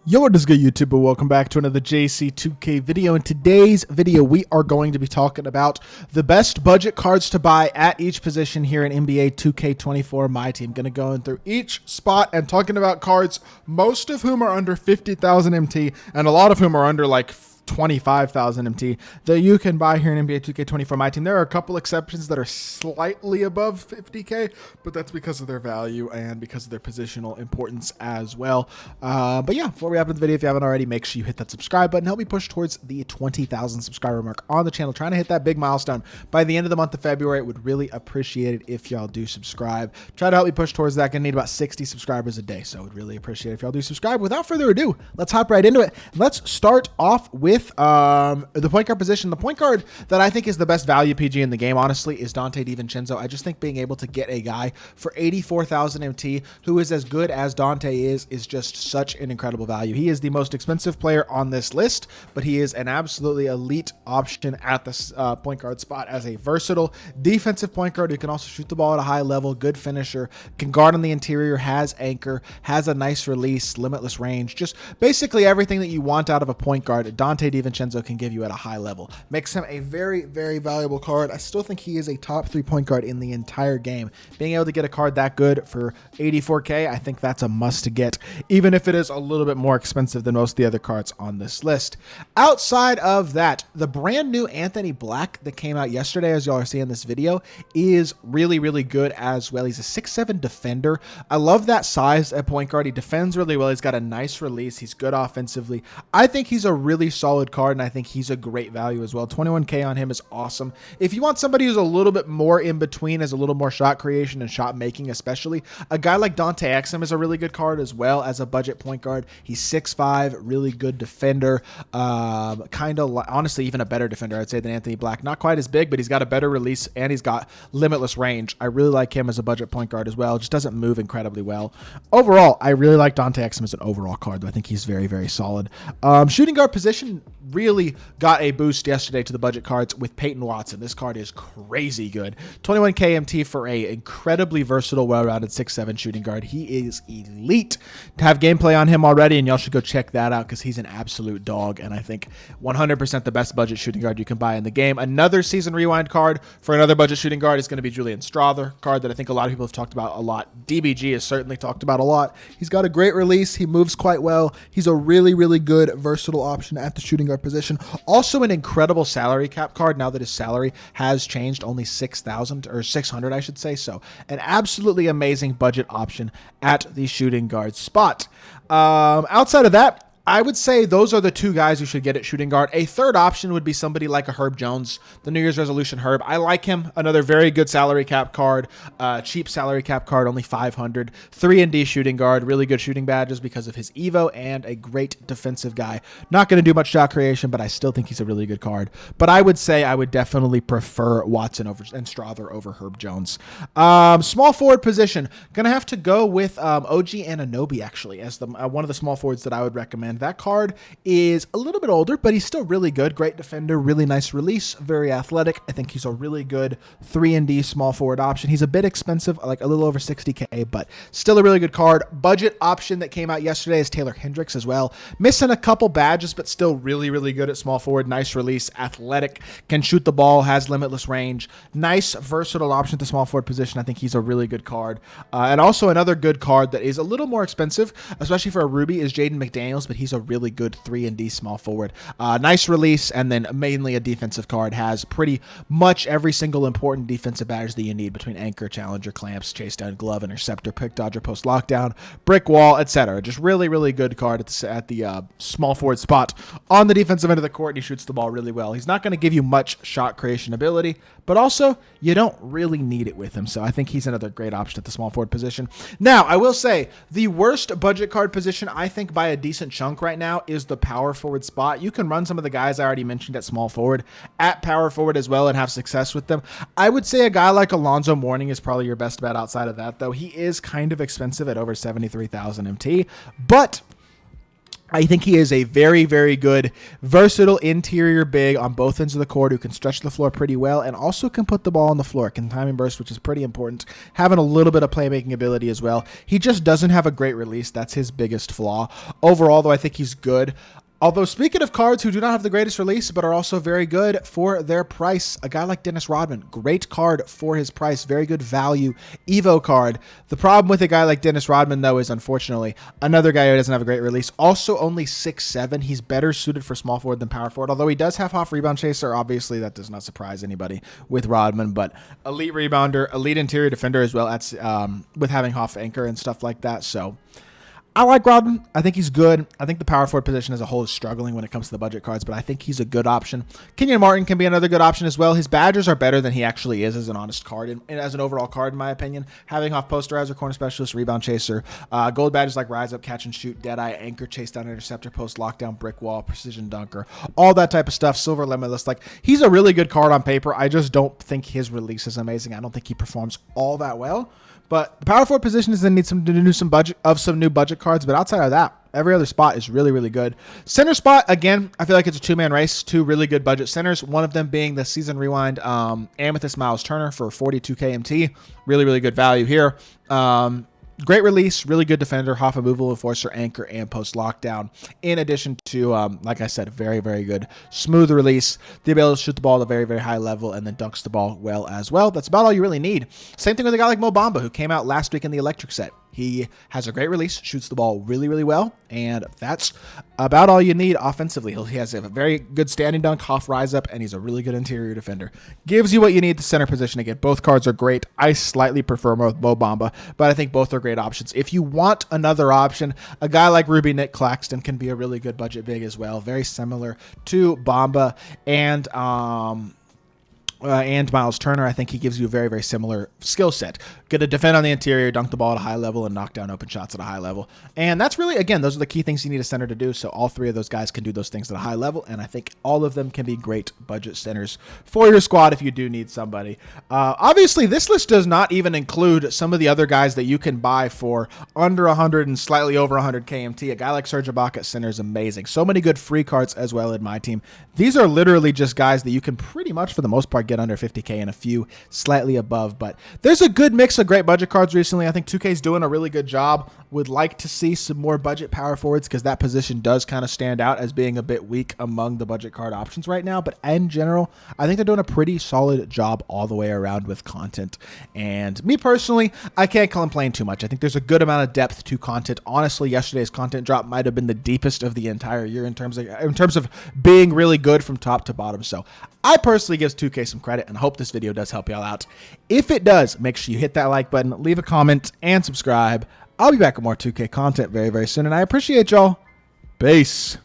Yo, what is good, YouTube? Welcome back to another JC2K video. In today's video, we are going to be talking about the best budget cards to buy at each position here in NBA 2K24 MyTEAM. Going to go in through each spot and talking about cards, most of whom are under 50,000 MT, and a lot of whom are under like 25,000 MT that you can buy here in NBA 2K24 MyTEAM. There are a couple exceptions that are slightly above 50K, but that's because of their value and because of their positional importance as well. But yeah, before we hop into the video, if you haven't already, make sure you hit that subscribe button. Help me push towards the 20,000 subscriber mark on the channel. Trying to hit that big milestone by the end of the month of February. Would really appreciate it if y'all do subscribe. Try to help me push towards that. Gonna need about 60 subscribers a day, so would really appreciate it if y'all do subscribe. Without further ado, let's hop right into it. Let's start off with the point guard position. The point guard that I think is the best value PG in the game, honestly, is Donte DiVincenzo. I just think being able to get a guy for 84,000 MT who is as good as Donte is just such an incredible value. He is the most expensive player on this list, but he is an absolutely elite option at the point guard spot as a versatile defensive point guard who can also shoot the ball at a high level, good finisher, can guard on the interior, has anchor, has a nice release, limitless range, just basically everything that you want out of a point guard. Donte DiVincenzo can give you at a high level. Makes him a very, very valuable card. I still think he is a top 3 point guard in the entire game. Being able to get a card that good for 84K, I think that's a must to get, even if it is a little bit more expensive than most of the other cards on this list. Outside of that, the brand new Anthony Black that came out yesterday, as y'all are seeing in this video, is really, really good as well. He's a 6'7" defender. I love that size at point guard. He defends really well. He's got a nice release. He's good offensively. I think he's a really solid card, and I think he's a great value as well. 21K on him is awesome. If you want somebody who's a little bit more in between, has a little more shot creation and shot making especially, a guy like Dante Exum is a really good card as well as a budget point guard. He's 6'5", really good defender, kind of honestly even a better defender, I'd say, than Anthony Black. Not quite as big, but he's got a better release and he's got limitless range. I really like him as a budget point guard as well. Just doesn't move incredibly well. Overall, I really like Dante Exum as an overall card, though. I think he's very, very solid. Shooting guard position really got a boost yesterday to the budget cards with Peyton Watson. This card is crazy good. 21K MT for a incredibly versatile, well-rounded 6'7" shooting guard. He is elite. To have gameplay on him already, and y'all should go check that out because he's an absolute dog, and I think 100% the best budget shooting guard you can buy in the game. Another season rewind card for another budget shooting guard is going to be Julian Strawther, card that I think a lot of people have talked about a lot. DBG has certainly talked about a lot. He's got a great release. He moves quite well. He's a really, really good, versatile option at the shooting guard position. Also an incredible salary cap card now that his salary has changed, only 6,000 or 600, I should say. So an absolutely amazing budget option at the shooting guard spot. Outside of that, I would say those are the two guys who should get at shooting guard. A third option would be somebody like a Herb Jones, the New Year's resolution Herb. I like him. Another very good salary cap card, cheap salary cap card, only 500. 3-and-D shooting guard, really good shooting badges because of his Evo, and a great defensive guy. Not going to do much shot creation, but I still think he's a really good card. But I would say I would definitely prefer Watson over and Strawther over Herb Jones. Small forward position, going to have to go with OG Anunoby actually as the one of the small forwards that I would recommend. That card is a little bit older, but he's still really good. Great defender, really nice release, very athletic. I think he's a really good 3-and-D small forward option. He's a bit expensive, like a little over 60K, but still a really good card. Budget option that came out yesterday is Taylor Hendricks as well. Missing a couple badges, but still really, really good at small forward. Nice release, athletic, can shoot the ball, has limitless range. Nice, versatile option at the small forward position. I think he's a really good card. And also another good card that is a little more expensive, especially for a Ruby, is Jaden McDaniels, but he's a really good 3-and-D small forward. Nice release, and then mainly a defensive card. Has pretty much every single important defensive badge that you need between anchor, challenger, clamps, chase down, glove, interceptor, pick dodger, post lockdown, brick wall, etc. Just really, really good card at the small forward spot on the defensive end of the court. And he shoots the ball really well. He's not going to give you much shot creation ability, but also you don't really need it with him. So I think he's another great option at the small forward position. Now, I will say the worst budget card position, I think by a decent chunk right now, is the power forward spot. You can run some of the guys I already mentioned at small forward at power forward as well and have success with them. I would say a guy like Alonzo Mourning is probably your best bet outside of that, though. He is kind of expensive at over 73,000 MT, but I think he is a very, very good, versatile interior big on both ends of the court who can stretch the floor pretty well and also can put the ball on the floor, can time and burst, which is pretty important, having a little bit of playmaking ability as well. He just doesn't have a great release. That's his biggest flaw. Overall, though, I think he's good. Although, speaking of cards who do not have the greatest release but are also very good for their price, a guy like Dennis Rodman, great card for his price, very good value Evo card. The problem with a guy like Dennis Rodman, though, is unfortunately another guy who doesn't have a great release. Also only 6'7". He's better suited for small forward than power forward, although he does have off rebound chaser. Obviously, that does not surprise anybody with Rodman, but elite rebounder, elite interior defender as well, with having Hoff anchor and stuff like that. So I like Rodman. I think he's good. I think the power forward position as a whole is struggling when it comes to the budget cards, but I think he's a good option. Kenyon Martin can be another good option as well. His Badgers are better than he actually is as an honest card and as an overall card, in my opinion. Having off posterizer, corner specialist, rebound chaser, gold badges like rise up, catch and shoot, dead eye, anchor, chase down, interceptor, post, lockdown, brick wall, precision dunker, all that type of stuff. Silver limitless. Like, he's a really good card on paper. I just don't think his release is amazing. I don't think he performs all that well. But the power forward position is going to need some new budget cards. But outside of that, every other spot is really, really good. Center spot, again, I feel like it's a two-man race. Two really good budget centers. One of them being the Season Rewind Amethyst Miles Turner for 42K MT. Really, really good value here. Great release, really good defender, Hoff removal, enforcer, anchor, and post lockdown. In addition to, like I said, very, very good smooth release, the ability to shoot the ball at a very, very high level, and then dunks the ball well as well. That's about all you really need. Same thing with a guy like Mo Bamba, who came out last week in the electric set. He has a great release, shoots the ball really, really well, and that's about all you need offensively. He has a very good standing dunk, Hoff rise up, and he's a really good interior defender. Gives you what you need at the center position. Again, both cards are great. I slightly prefer Mo Bamba, but I think both are great options. If you want another option, a guy like Ruby Nick Claxton can be a really good budget big as well. Very similar to Bamba and Miles Turner. I think he gives you a very, very similar skill set. Good to defend on the interior, dunk the ball at a high level, and knock down open shots at a high level. And that's really, again, those are the key things you need a center to do. So all three of those guys can do those things at a high level, and I think all of them can be great budget centers for your squad if you do need somebody. Obviously, this list does not even include some of the other guys that you can buy for under 100 and slightly over 100 KMT. A guy like Serge Ibaka at center is amazing. So many good free cards as well in my team. These are literally just guys that you can pretty much, for the most part, get under 50K and a few slightly above, but there's a good mix of great budget cards recently. I think 2K's doing a really good job. Would like to see some more budget power forwards because that position does kind of stand out as being a bit weak among the budget card options right now, but in general, I think they're doing a pretty solid job all the way around with content. And me personally, I can't complain too much. I think there's a good amount of depth to content. Honestly, yesterday's content drop might have been the deepest of the entire year in terms of being really good from top to bottom. So I personally give 2K some credit and hope this video does help y'all out. If it does, make sure you hit that like button, leave a comment, and subscribe. I'll be back with more 2K content very, very soon, and I appreciate y'all. Peace.